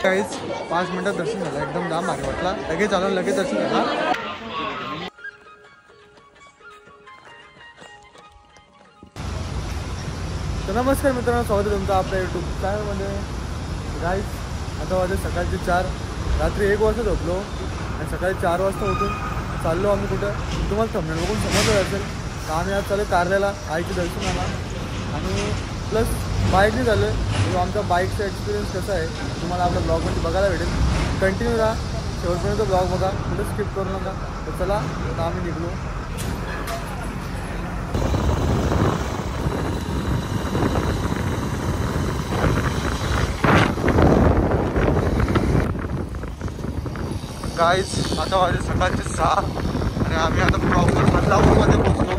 काहीच 5 मिनिटात दर्शन झालं, एकदम जाम भारी वाटला. लगेच आलो, लगेच दर्शन झालं. तर नमस्कार मित्रांनो, स्वागत आहे तुमचं आपल्या यूट्यूब चॅनलमध्ये. गाईज आता वाजले सकाळचे 4. रात्री 1 वाजता झोपलो आणि सकाळी 4 वाजता उठून चाललो आम्ही कुठं. तुम्हाला थंबनेल बघून समजलं असेल तर आम्ही आज चालू कारल्याला आईचे दर्शन आला आणि प्लस बाईकने झालं. म्हणजे आमचा बाईकचा एक्सपिरियन्स कसा आहे तुम्हाला आपल्या ब्लॉगमध्ये बघायला भेटेल. कंटिन्यू राहा, शेवटपर्यंत ब्लॉग बघा, कुठं स्किप करू नका. तर चला आता आम्ही निघलो. गाईज आता वाजले सकाळचे 6 आणि आम्ही आता प्रॉपर बदलापूरमध्ये पोहोचलो.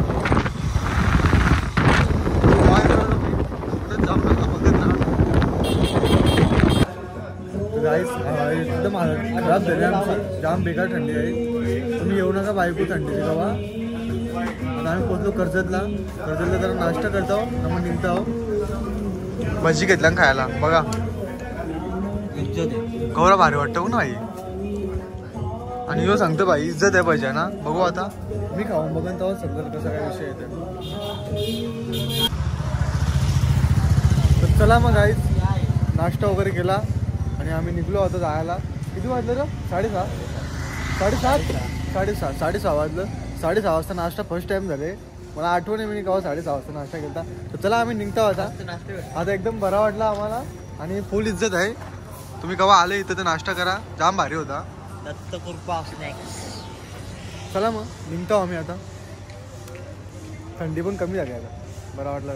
गाईज एकदम खराब झाली आमची, जाम बेकार थंडी आहे. तुम्ही येऊ नका बायको थंडीची गावा. आता आम्ही पोहोचलो कर्जतला जरा नाश्ता करतो ना, मग निघतो आहो. भजी घेतल्या खायला बघा, गौरा भारी वाटतं ना आई. आणि यो सांगतो भाई इज्जत आहे पाहिजे ना. बघू आता मी खाऊन बघून तेव्हा समजेल कसा काय विषय येते. तर चला मग गाईज नाश्ता वगैरे केला आणि आम्ही निघलो आता जायला. किती वाजलं रे? 6:30 वाजलं. 6:30 वाजता नाश्ता फर्स्ट टाइम झाले. मला आठवण आहे मी केव्हा 6:30 वाजता नाश्ता केला. तर चला आम्ही निघतो आता एकदम बरा वाटला आम्हाला आणि फुल इज्जत आहे. तुम्ही केव्हा आले इथं तर नाश्ता करा, जाम भारी होता. चला मग निघतो आम्ही आता. थंडी पण कमी झाली आता, बरं वाटलं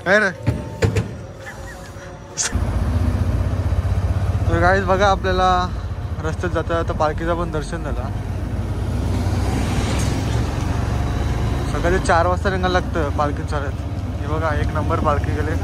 काय रे. तर गाईज बघा आपल्याला रस्त्यात जाता आता पालखीचं पण दर्शन झालं. सकाळी 4 वाजता निघायला लागतं पालखी चालत. हे बघा 1 नंबर पालखी गेले.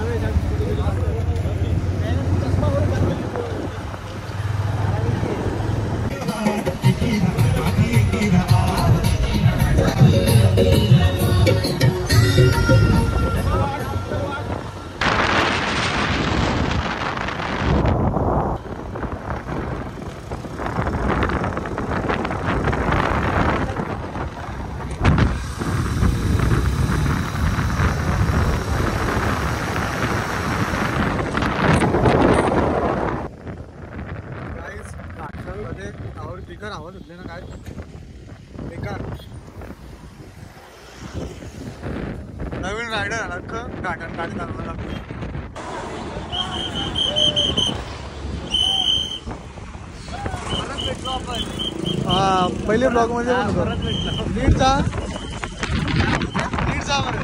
बेकार आवाज होतले ना काय बेकार. नवीन रायडर आला गाडी चालवायला. हा पहिले ब्लॉग मध्ये नीट जा बरं.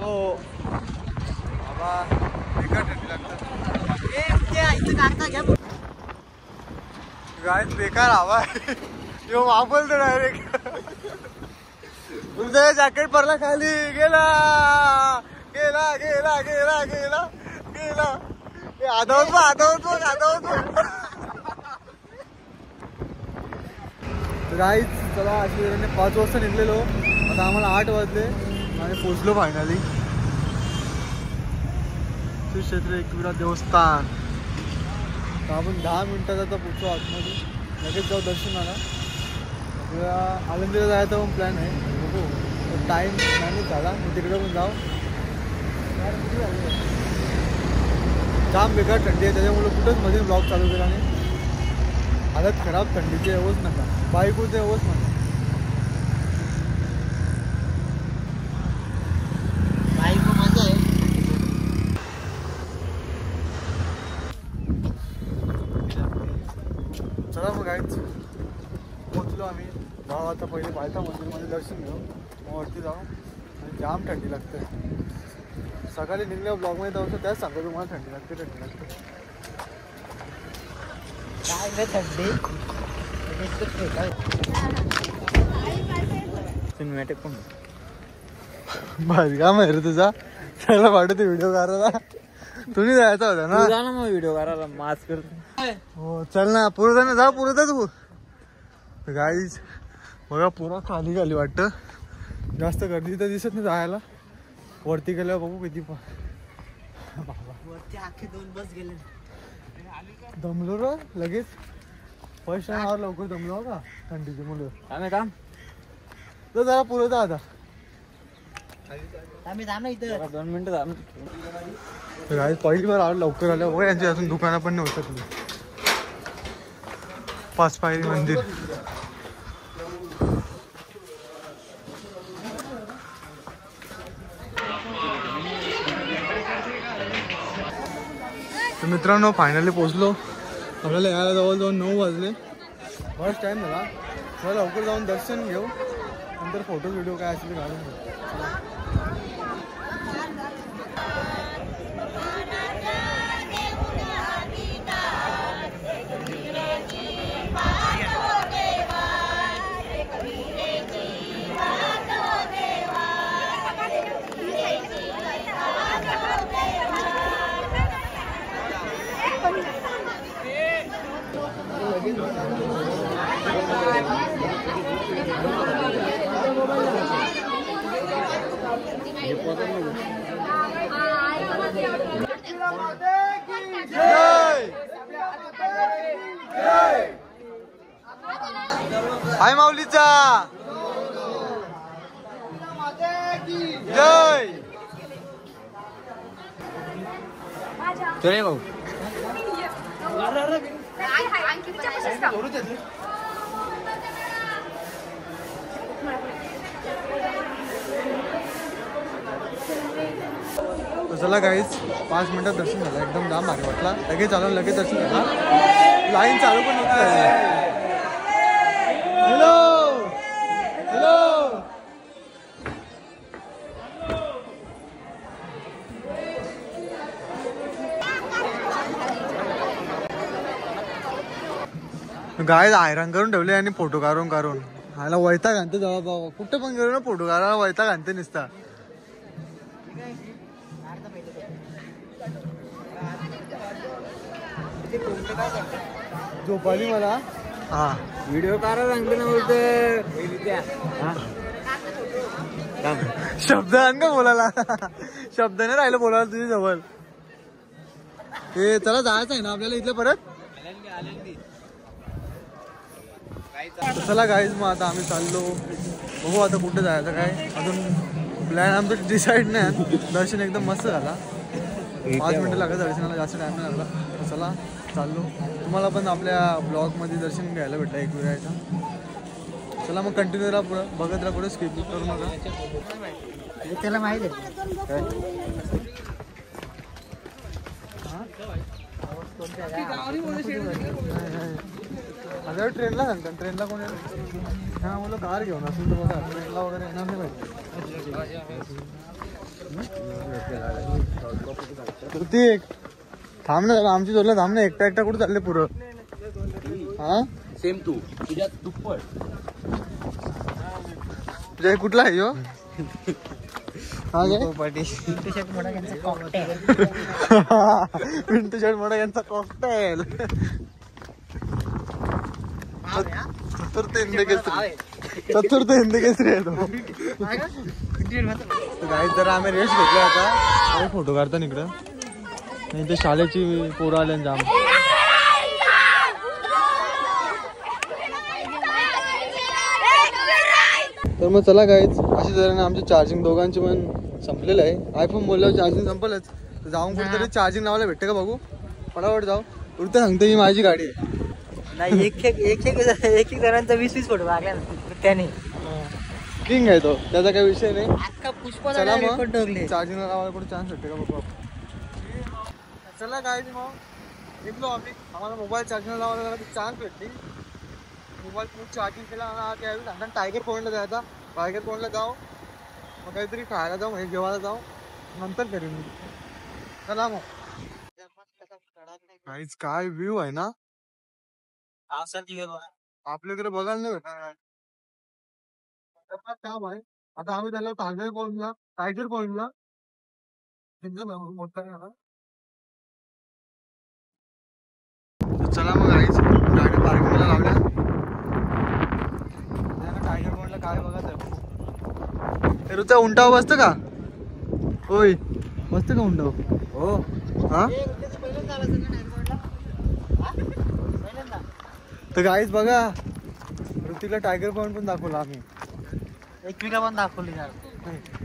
हो बाबा बेकार थंडी लागतं. गाईज बेकार हवा आहे. यो वापरतो डायरेक्ट. तुझं जॅकेट पडला खाली, गेला गेला गेला गेला गेला गेला. आदवत. गाईज चला अशी 5 वाजता निघलेलो. आता आम्हाला 8 वाजले आणि पोचलो फायनली श्री क्षेत्र एकविरा देवस्थान. तर आपण 10 मिनिटात आता पोचू आतमध्ये, लगेच जाऊ दर्शनाला. आपल्याला आळंदीला जायचा पण प्लॅन आहे. बघू टाईम मॅनेज झाला मी तिकडे पण जाऊ. जाम बेकार थंडी आहे त्याच्यामुळे कुठंच मध्ये ब्लॉग चालू केला नाही. हालत खराब थंडीचे येऊच नका, बाईक होते येऊच नका. चला मग गाईच पोचलो आम्ही. जाऊ आता पहिले बायका मंदिरमध्ये दर्शन घेऊ, मग वरती जाऊ. आणि जाम थंडी लागते. सकाळी निघल्या ब्लॉगमध्ये जाऊ त्याच सांगतो तुम्हाला थंडी लागते. काय थंडी सिनेमॅटिक पण भारी काम आहे रे तुझा. त्याला वाटते व्हिडिओ करायला. तुम्ही जायचा होता ना. जा ना मग व्हिडिओ करायला. मास्क करतो. हो चल ना पुढे जा ना. जा पुढे जा तू. गाईज बघा पुरा खाली वाटतं. जास्त गर्दी तर दिसत नाही जायला. वरती गेल्यावर बघू किती अख्खे 2 बस गेले. दमलो रे लगेच. फर्स्ट टाइम आवर लवकर दमलो का थंडीचे मुलं. काय काम तर जरा पुढे जा आता. आम्ही थांब ना इथं 2 मिनिटं थांब. पहिली बार आलो लवकर आलं. वय यांची अजून दुकानं पण नव्हतं. 5 पायरी मंदिर. तर मित्रांनो फायनली पोचलो. आपल्याला यायला जवळजवळ 9 वाजले. फर्स्ट टाइम झाला. थोडं लवकर जाऊन दर्शन घेऊ. नंतर फोटो व्हिडिओ काय असेल काढून घेऊ. हाय माऊलीचा जय. जय भाऊ. चला गाईज 5 मिनिटात दर्शन झालं. एकदम जाम भारी वाटला. लगेच चालू लगेच दर्शन झाला. लाईन चालू पण नव्हती. Hello hello. गाय हैराण करून ठेवले आणि फोटो काढून काढून ह्याला वैताग आणते. जावा बाबा कुठं पण गेलो ना फोटो काढायला वैताग आणते नुसता. झोपाली मला. हा व्हिडिओ काढा सांगतो ना बोलत. शब्द आण का बोलायला. शब्द नाही राहिलं बोलायला तुझ्या जवळ. ते चला जायचं आहे ना आपल्याला इथलं परत. चला गाईज मग आता आम्ही चाललो. बघू आता कुठं जायचं काय. अजून प्लॅन आमचं डिसाईड नाही. दर्शन एकदम मस्त झाला. 5 मिनिटं लागत दर्शनाला. जास्त टाइम नाही लागला. तर चला चाललो. तुम्हाला पण आपल्या ब्लॉगमध्ये दर्शन घ्यायला भेटलं एक वेळाचा. चला मग कंटिन्यू राहा पुढं. बघत राहा पुढे. स्किप करू नका. त्याला माहिती आहे आता ट्रेनला सांगतात. ट्रेनला कोण येणार. हा मुलं कार घेऊन असेल तर बघा. ट्रेनला वगैरे येणार नाही पाहिजे. ती एक थांब ना. आमची जोडला थांब ना. एकटा एकटा कुठं चालले पुरं. हा सेम तू तुझ्या दुप्पट. तुझ्या कुठला आहे यो. हा पिंटू शेट मोठा यांचा कॉकटेल. पिंटू शेट मोठा यांचा कॉकटेल. चतुर्थ हिंदी केसरी आहे तो. गाईज जरा आम्ही रेस्ट घेतली. आता फोटो काढता इकडं. नाही ते शाळेची पोरं आले जाम. तर मग चला गाईज अशी जरा आमची चार्जिंग दोघांची पण संपलेलं आहे. आयफोन बोलल्यावर चार्जिंग संपलंच. तर जाऊन कुठेतरी चार्जिंग लावायला भेटते का बघू. फटाफट जाऊ. उलट सांगतो ही माझी गाडी आहे. नाही एक जणांचा 20-20 फोटो मागल्या त्याने. किंग आहे तो. त्याचा काही विषय नाही. अख्खा पुष्पा चला मग ठोकले. चार्जिंग लावायला कुठे चान्स भेटते का बघू. चला गाईज मग निघलो आम्ही. आम्हाला मोबाईल चार्जिंग लावायला जरा चान्स भेटली. मोबाईल खूप चार्जिंग केला. त्यावेळी सांगता टायगर पॉईंटला जायचा. टायगर पॉईंटला जाऊ. मग काहीतरी खायला जाऊ. म्हणजे जेवायला जाऊ. नंतर करेन मी. चला मग. काहीच काय व्ह्यू आहे ना. आपल्याकडे बघायला नाही भेटणार. काम आहे. आता आम्ही त्याला टायगर पॉईंटला मोठा झाला. चला मग गाईच गाडी पार्किंगला लावल्या. टायगर पॉईंटला काय बघत आहे. ऋचा उंटावर बसतं का. होय मस्त का उंडव हो हा तर गाईज बघा ऋतिकला टायगर पॉइंट पण दाखवला आम्ही एकविका पण दाखवली यार.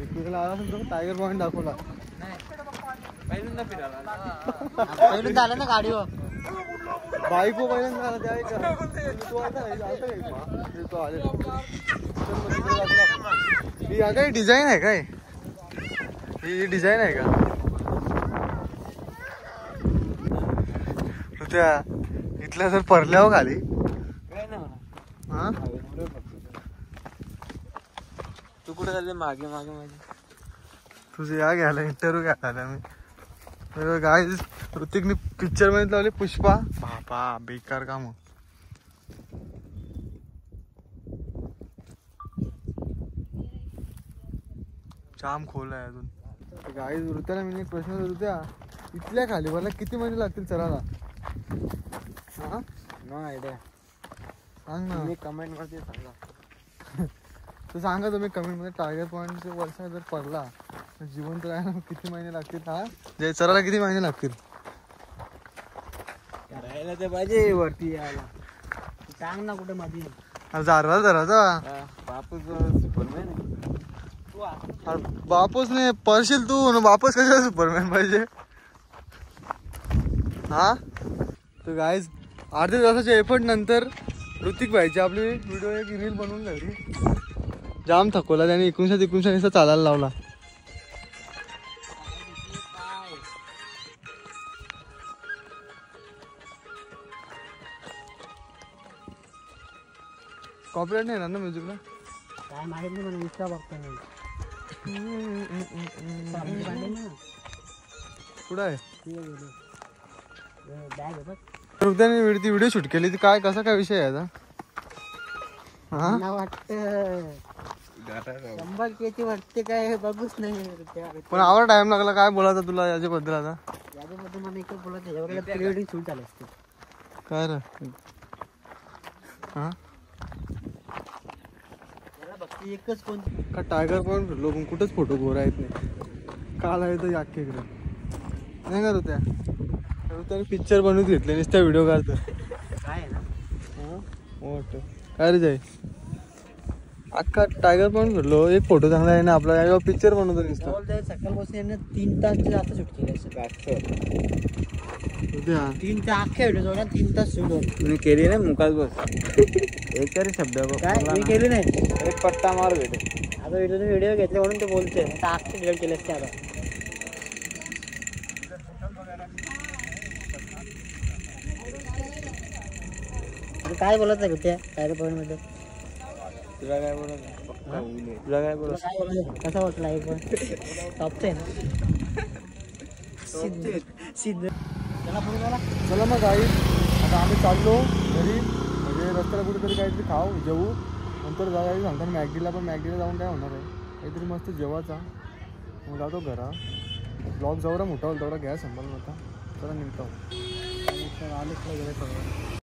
एकविकला आला तुमचा टायगर पॉइंट दाखवला पहिल्यांदा फिरायला पहिल्यांदा आलं ना गाडीवर. बाईको पहिल्यांदा आला त्या का तो आता तो आले ही काय डिझाईन आहे काय ही डिझाईन आहे का त्या इथल्या जर परल्यावर खाली काय नाही म्हणा हा तू कुठे चालले मागे मागे मागे तुझे या घ्यायला इंटरव्ह्यू घ्यायला आला मी गाय ऋतिकने पिक्चर मध्ये लावले पुष्पा बापा बेकार काम जाम खोल आहे अजून गाय ऋत्याला मी एक प्रश्न विचारतो त्या इथल्या खाली मला किती महिने लागतील चराला हा नो आयडिया सांग ना मी कमेंट मध्ये सांगा तर सांगा तुम्ही कमेंट मध्ये टायगर पॉइंट वर्षा जर पडला तर जिवंत राहायला किती महिने लागतील हा जे चराला किती महिने लागतील राहायला ते पाहिजे वरती यायला सांग ना कुठे मध्ये. जारवा जराचा बापूच सुपरमॅन आहे बापूस नाही पडशील तू बापूस कशा सुपरमॅन पाहिजे हा तर गाईज अर्ध्या तासाच्या एफर्ट नंतर ऋतिक भाईची आपली व्हिडिओ एक रील बनवून झाली जाम थकवला त्याने 19 नुसता चालायला लावला कॉपीराइट नाही येणार ना म्युझिकला काय माहित नाही मला इतका बघतो नाही. कुठं आहे बॅग आहे बघ. त्याने ती व्हिडिओ शूट केली ती काय कसा काय विषय आहे आता हा मला वाटतं 100 केची वाटते काय बघूच नाही. पण आवर टाइम लागला काय बोलायचा तुला याच्याबद्दल आता याच्यामध्ये मला एकच बोलत एवढं प्री शूट आलं असतं. काय रे हा बघते एकच कोणती का टायगर पण फिरलो पण कुठंच फोटो गोरा येत नाही काल आहे तर अख्खे इकडे नाही का त्या त्याने पिक्चर बनवून घेतले नुसत्या व्हिडिओ काढतो काय आहे ना वाटतं काय रे जाई अख्खा टायगर पण फिरलो एक फोटो चांगला आहे ना आपला पिक्चर बनवतो नुसतं सकाळपासून यांना 3 तास जास्त शूट केलं हा 3 तास अख्ख्या व्हिडिओ जोडा 3 तास शूट होत. तुम्ही केली नाही मुखात बस एक तरी शब्द काय मी केली नाही एक पट्टा मार भेटे आता व्हिडिओ घेतले म्हणून ते बोलते आता अख्खे डिलीट केले असते आता. काय बोलत नाही त्या टायगर पॉइंट मध्ये तुला काय बोलत तुला काय बोलत कसा वाटला एक पण टॉपचं आहे ना सिद्ध चला पुढे चला. चला मग आई आता आम्ही चाललो घरी म्हणजे रस्त्याला कुठेतरी काहीतरी खाऊ जेवू नंतर जायला सांगताना मॅगडीला पण मॅगडीला जाऊन काय होणार आहे काहीतरी मस्त जेवायचा मग जातो घरा ब्लॉग जेवढा मोठा होईल तेवढा गॅस संभाळून होता चला निघतो आलेच गेलं सगळं.